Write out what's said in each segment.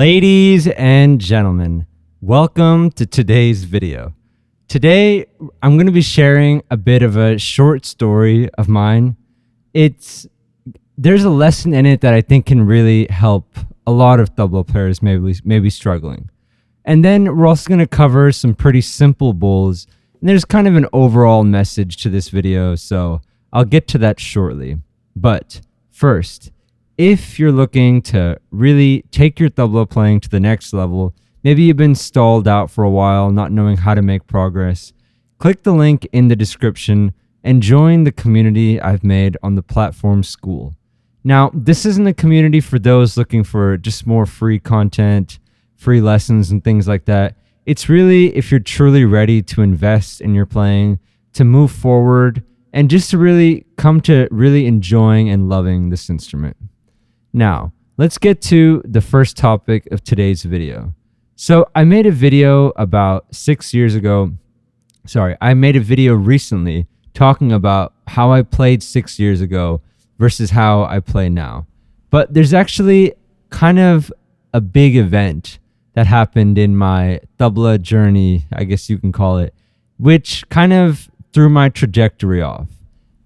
Ladies and gentlemen, welcome to today's video. Today, I'm going to be sharing a bit of a short story of mine. There's a lesson in it that I think can really help a lot of tabla players maybe struggling. And then we're also going to cover some pretty simple bowls. And there's kind of an overall message to this video, so I'll get to that shortly. But first, if you're looking to really take your tabla playing to the next level, maybe you've been stalled out for a while, not knowing how to make progress, click the link in the description and join the community I've made on the platform Skool. Now, this isn't a community for those looking for just more free content, free lessons and things like that. It's really if you're truly ready to invest in your playing, to move forward, and just to really come to really enjoying and loving this instrument. Now, let's get to the first topic of today's video. So I made a video about 6 years ago. I made a video recently talking about how I played 6 years ago versus how I play now. But there's actually kind of a big event that happened in my tabla journey, I guess you can call it, which kind of threw my trajectory off.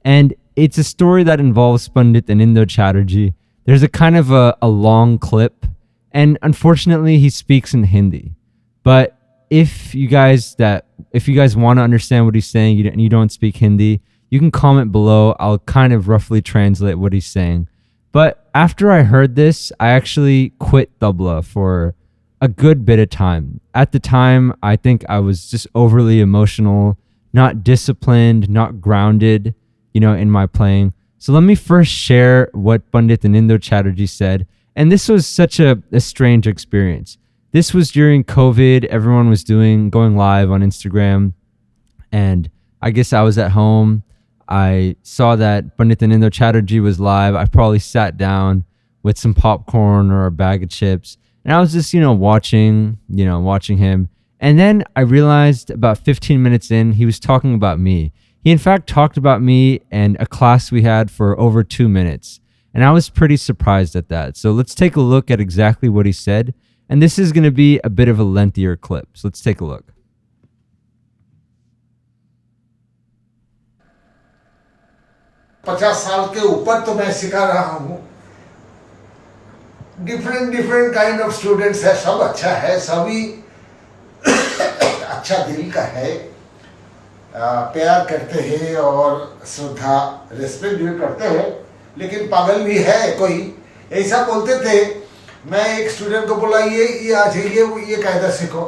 And it's a story that involves Pandit Anindo Chatterjee. There's a kind of a long clip, and unfortunately he speaks in Hindi. But if you guys want to understand what he's saying and you don't speak Hindi, you can comment below. I'll kind of roughly translate what he's saying. But after I heard this, I actually quit tabla for a good bit of time. At the time, I think I was just overly emotional, not disciplined, not grounded, in my playing. So let me first share what Pandit Anindo Chatterjee said. And this was such a strange experience. This was during COVID. Everyone was going live on Instagram. And I guess I was at home. I saw that Pandit Anindo Chatterjee was live. I probably sat down with some popcorn or a bag of chips. And I was just, watching him. And then I realized about 15 minutes in, he was talking about me. He in fact talked about me and a class we had for over 2 minutes. And I was pretty surprised at that. So let's take a look at exactly what he said. And this is going to be a bit of a lengthier clip. So let's take a look. 50 साल के ऊपर तो मैं सिखा रहा हूँ. Different kind of students है. सब अच्छा है, सभी अच्छा दिल का है, प्यार करते हैं और श्रद्धा रेस्पेक्ट भी करते हैं. लेकिन पागल भी है कोई. ऐसा बोलते थे. मैं एक स्टूडेंट को बोला ये आज ये कायदा सीखो.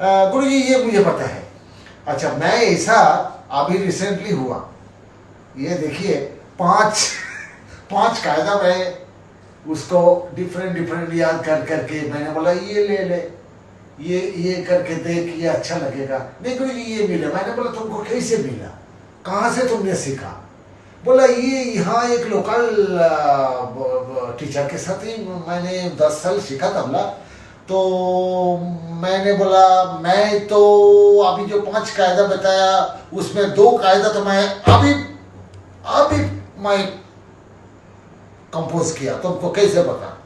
गुरुजी ये मुझे पता है. अच्छा, मैं ऐसा अभी रिसेंटली हुआ. ये देखिए पांच कायदा मैं उसको डिफरेंट याद करके मैंने बोला ये ले ये करके देख, ये अच्छा लगेगा. नहीं गुरुजी ये मिला. मैंने बोला तुमको कैसे मिला, कहाँ से तुमने सीखा? बोला ये यहाँ एक लोकल टीचर के साथ ही मैंने 10 साल सीखा तबला. तो मैंने बोला मैं तो अभी जो 5 कायदा बताया उसमें 2 कायदा तो मैं अभी मैं कंपोज किया. तुमको कैसे पता?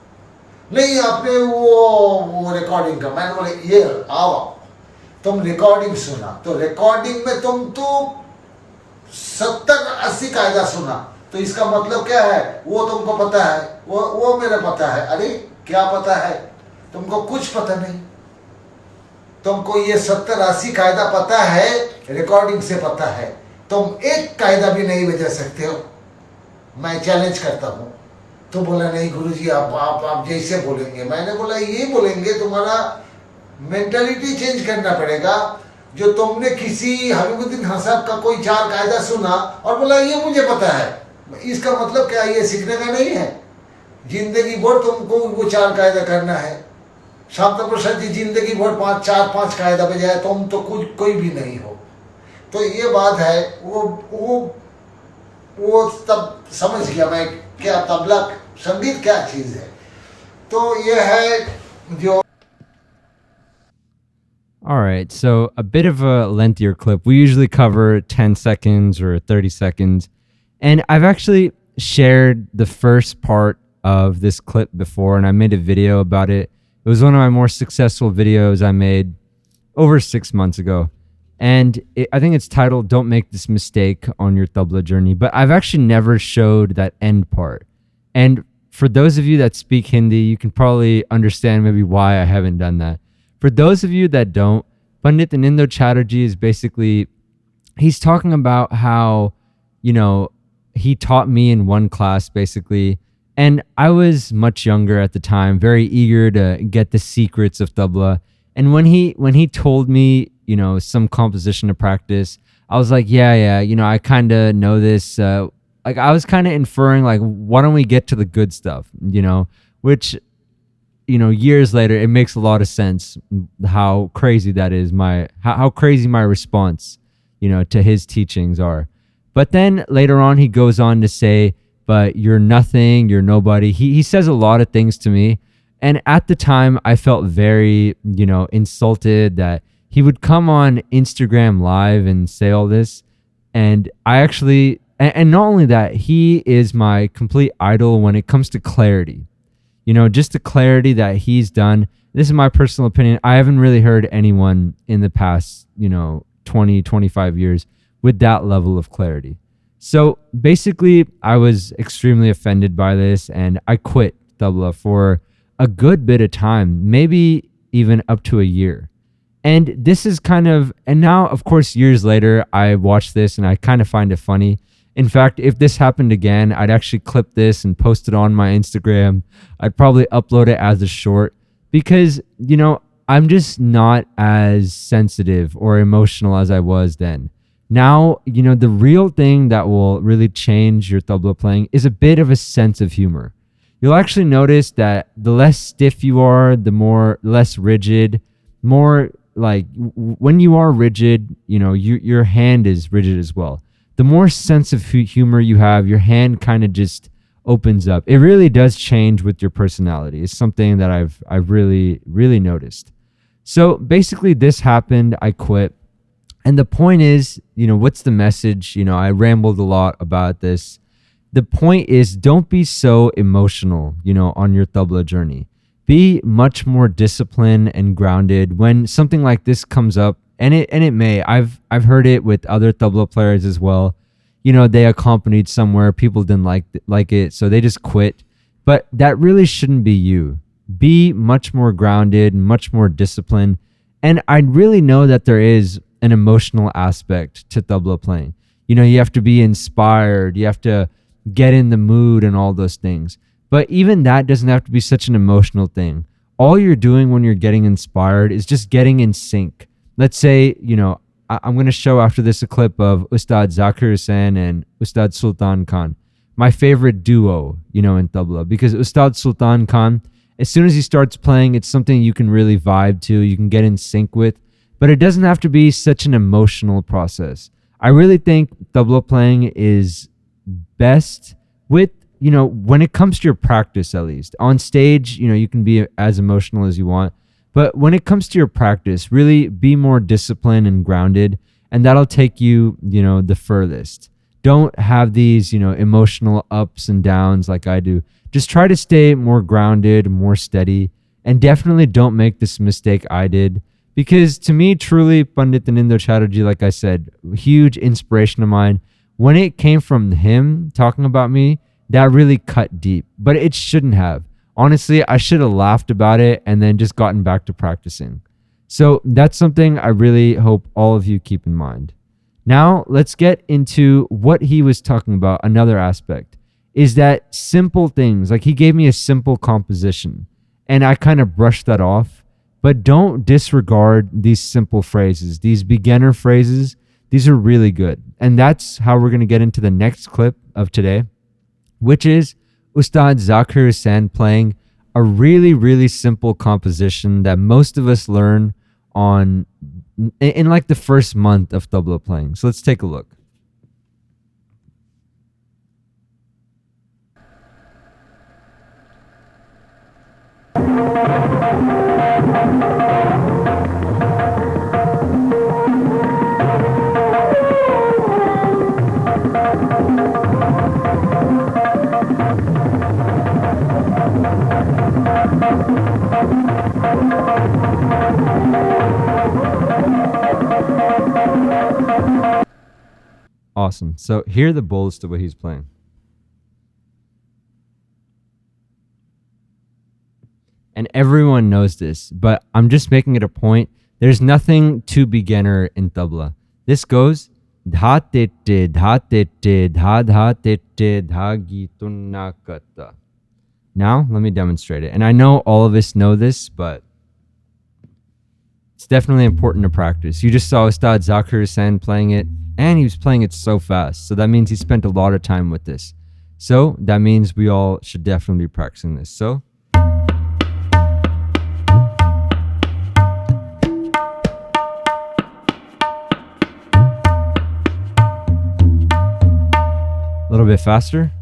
नहीं आपने वो रिकॉर्डिंग का. मैंने बोले ये आओ तुम रिकॉर्डिंग सुना. तो रिकॉर्डिंग में तुम तो 70-80 कायदा सुना. तो इसका मतलब क्या है? वो तुमको पता है, वो मेरे पता है. अरे क्या पता है? तुमको कुछ पता नहीं. तुमको ये 70-80 कायदा पता है, रिकॉर्डिंग से पता है. तुम एक कायदा भी नहीं बजा सकते हो. मैं चैलेंज करता हूँ. तो बोला नहीं गुरुजी आप जैसे बोलेंगे. मैंने बोला ये बोलेंगे, तुम्हारा मेंटालिटी चेंज करना पड़ेगा. जो तुमने किसी हबीबुद्दीन खान साहब का कोई 4 कायदा सुना और बोला ये मुझे पता है, इसका मतलब क्या? ये सीखने का नहीं है. जिंदगी भर तुमको वो 4 कायदा करना है. शांता प्रसाद जी जिंदगी भर 5 कायदा बजाए. तुम तो कोई भी नहीं हो. तो ये बात है. वो तब समझ गया मैं क्या तबला संगीत क्या चीज है. तो ये है जो. All right, so a bit of a lengthier clip. We usually cover 10 seconds or 30 seconds. And I've actually shared the first part of this clip before, and I made a video about it. It was one of my more successful videos I made over 6 months ago. And I think it's titled "Don't Make This Mistake on Your Tabla Journey." But I've actually never showed that end part. And for those of you that speak Hindi, you can probably understand maybe why I haven't done that. For those of you that don't, Pandit Anindo Chatterjee is basically, he's talking about how, he taught me in one class basically. And I was much younger at the time, very eager to get the secrets of tabla. And when he told me, some composition to practice, I was like, yeah, I kind of know this. Like I was kind of inferring, like, why don't we get to the good stuff, which, years later, it makes a lot of sense how crazy that is, how crazy my response, to his teachings are. But then later on, he goes on to say, but you're nothing, you're nobody. He says a lot of things to me. And at the time, I felt very, insulted that he would come on Instagram Live and say all this. And I actually, and not only that, he is my complete idol when it comes to clarity. Just the clarity that he's done. This is my personal opinion. I haven't really heard anyone in the past, 20, 25 years with that level of clarity. So basically, I was extremely offended by this and I quit tabla for a good bit of time, maybe even up to a year. And this is and now, of course, years later, I watch this and I kind of find it funny. In fact, if this happened again, I'd actually clip this and post it on my Instagram. I'd probably upload it as a short because, I'm just not as sensitive or emotional as I was then. Now, the real thing that will really change your tabla playing is a bit of a sense of humor. You'll actually notice that the less stiff you are, the less rigid, more like when you are rigid, your hand is rigid as well. The more sense of humor you have, your hand kind of just opens up. It really does change with your personality. It's something that I've really, really noticed. So basically this happened, I quit. And the point is, what's the message? I rambled a lot about this. The point is, don't be so emotional, on your tabla journey. Be much more disciplined and grounded when something like this comes up. And it may. I've heard it with other tabla players as well. They accompanied somewhere, people didn't like it, so they just quit. But that really shouldn't be you. Be much more grounded, much more disciplined. And I really know that there is an emotional aspect to tabla playing. You have to be inspired, you have to get in the mood and all those things. But even that doesn't have to be such an emotional thing. All you're doing when you're getting inspired is just getting in sync. Let's say, I'm going to show after this a clip of Ustad Zakir Hussain and Ustad Sultan Khan, my favorite duo, in tabla, because Ustad Sultan Khan, as soon as he starts playing, it's something you can really vibe to, you can get in sync with, but it doesn't have to be such an emotional process. I really think tabla playing is best with, when it comes to your practice, at least. On stage, you can be as emotional as you want. But when it comes to your practice, really be more disciplined and grounded, and that'll take you, the furthest. Don't have these, emotional ups and downs like I do. Just try to stay more grounded, more steady, and definitely don't make this mistake I did. Because to me, truly, Pandit Anindo Chatterjee, like I said, huge inspiration of mine. When it came from him talking about me, that really cut deep, but it shouldn't have. Honestly, I should have laughed about it and then just gotten back to practicing. So that's something I really hope all of you keep in mind. Now, let's get into what he was talking about. Another aspect is that simple things, like he gave me a simple composition and I kind of brushed that off, but don't disregard these simple phrases, these beginner phrases. These are really good. And that's how we're going to get into the next clip of today, which is Ustad Zakir Hussain playing a really, really simple composition that most of us learn in like the first month of tabla playing. So let's take a look. Awesome. So here are the bowls to what he's playing. And everyone knows this, but I'm just making it a point. There's nothing too beginner in tabla. This goes dha tette dha tette dha dha tette dha gitunna kata. Now let me demonstrate it. And I know all of us know this, but it's definitely important to practice. You just saw Ustad Zakir Hussain playing it, and he was playing it so fast. So that means he spent a lot of time with this. So that means we all should definitely be practicing this. So a little bit faster.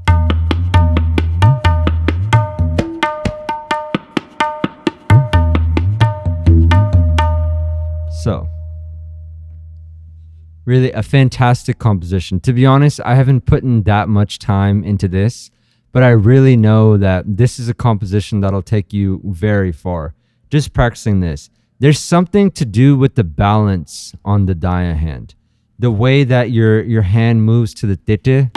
So, really a fantastic composition. To be honest, I haven't put in that much time into this, but I really know that this is a composition that'll take you very far. Just practicing this. There's something to do with the balance on the daya hand. The way that your hand moves to the tete,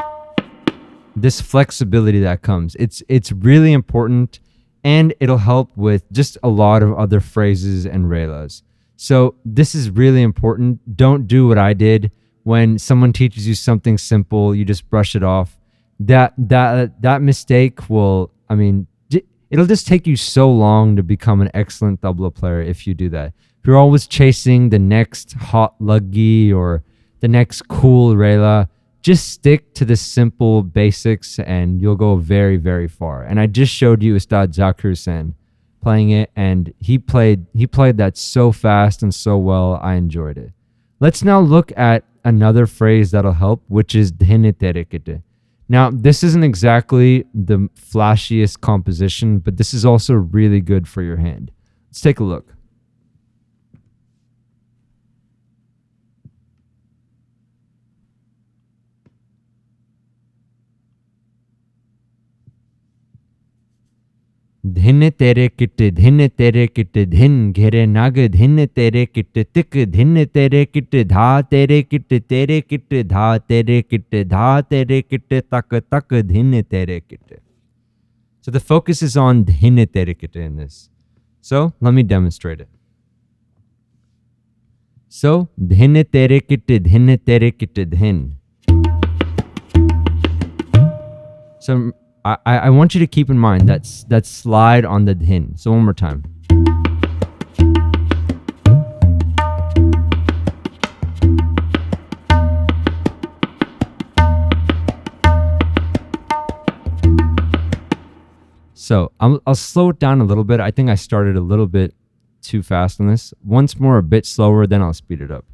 this flexibility that comes. It's really important, and it'll help with just a lot of other phrases and relas. So this is really important. Don't do what I did when someone teaches you something simple, you just brush it off. That mistake will, it'll just take you so long to become an excellent tabla player if you do that. If you're always chasing the next hot luggi or the next cool rela, just stick to the simple basics and you'll go very, very far. And I just showed you Ustad Zakir Hussain playing it, and he played that so fast and so well. I enjoyed it. Let's now look at another phrase that'll help, which is dhine tere kite. Now, this isn't exactly the flashiest composition, but this is also really good for your hand. Let's take a look. Dhin tere kitte dhin ghere nag dhin tere kitte tik dhin tere kitte dha tere kitte dha tere kitte dha tere kitte tak dhin tere kitte. So the focus is on dhin tere kitte in this. So let me demonstrate it. So dhin tere kitte dhin. So I want you to keep in mind that slide on the dhin. So one more time. So I'll slow it down a little bit. I think I started a little bit too fast on this. Once more, a bit slower, then I'll speed it up.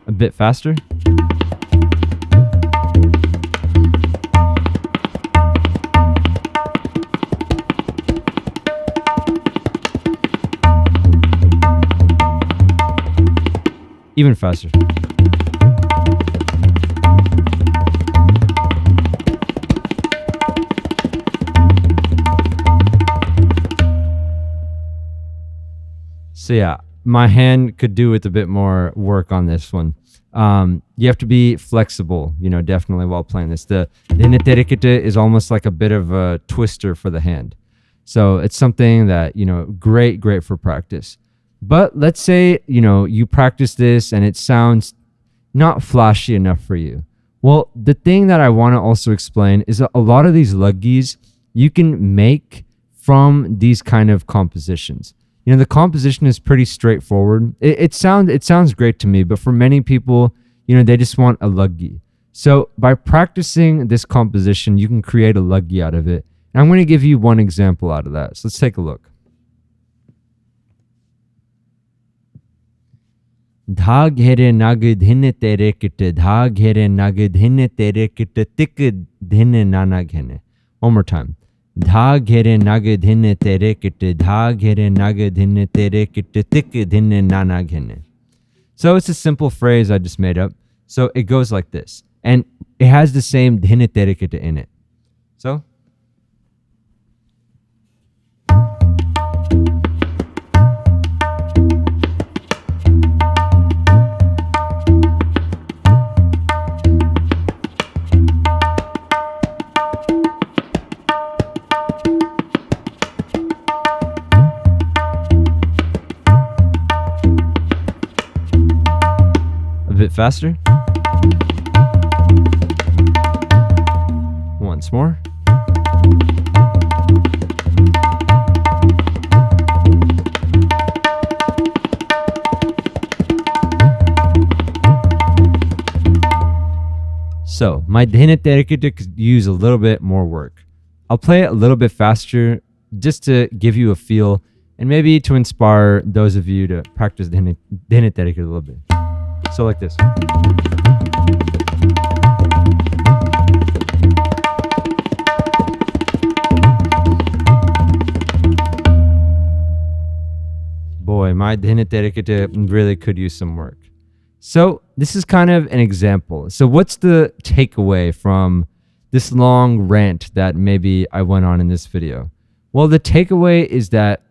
A bit faster. Even faster. So yeah, my hand could do with a bit more work on this one. You have to be flexible, definitely while playing this. The Neterikite is almost like a bit of a twister for the hand. So it's something that, great for practice. But let's say, you practice this and it sounds not flashy enough for you. Well, the thing that I want to also explain is that a lot of these luggis you can make from these kind of compositions. The composition is pretty straightforward. It sounds great to me, but for many people, they just want a luggi. So by practicing this composition, you can create a luggi out of it. And I'm going to give you one example out of that. So let's take a look. Dha ghere nag dhin tere kitte dha ghere nag dhin tere kitte tik dhin nana ghene. One more time. Dha ghere nag dhin tere kit, dha ghere nag dhin tere kit, tik dhin nana ghine. So it's a simple phrase I just made up. So it goes like this. And it has the same dhin tere kit in it. So a bit faster. Once more. So my dhin tere kit could use a little bit more work. I'll play it a little bit faster just to give you a feel and maybe to inspire those of you to practice dhin tere kit a little bit. So like this. Boy, my dhin tere kit really could use some work. So this is kind of an example. So what's the takeaway from this long rant that maybe I went on in this video? Well, the takeaway is that,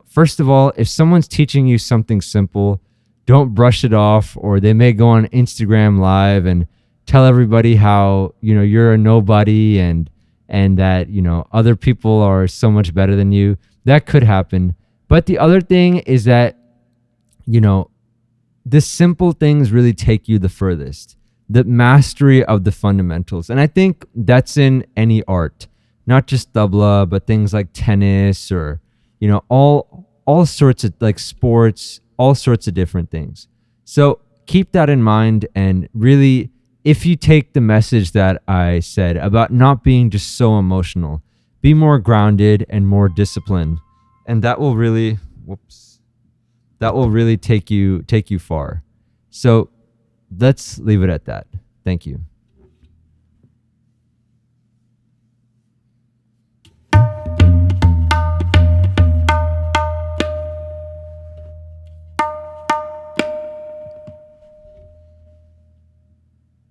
first of all, if someone's teaching you something simple, don't brush it off, or they may go on Instagram Live and tell everybody how, you're a nobody and that, other people are so much better than you. That could happen. But the other thing is that, the simple things really take you the furthest. The mastery of the fundamentals. And I think that's in any art, not just tabla, but things like tennis or, all sorts of like sports, all sorts of different things. So keep that in mind. And really, if you take the message that I said about not being just so emotional, be more grounded and more disciplined. And that will really, take you far. So let's leave it at that. Thank you.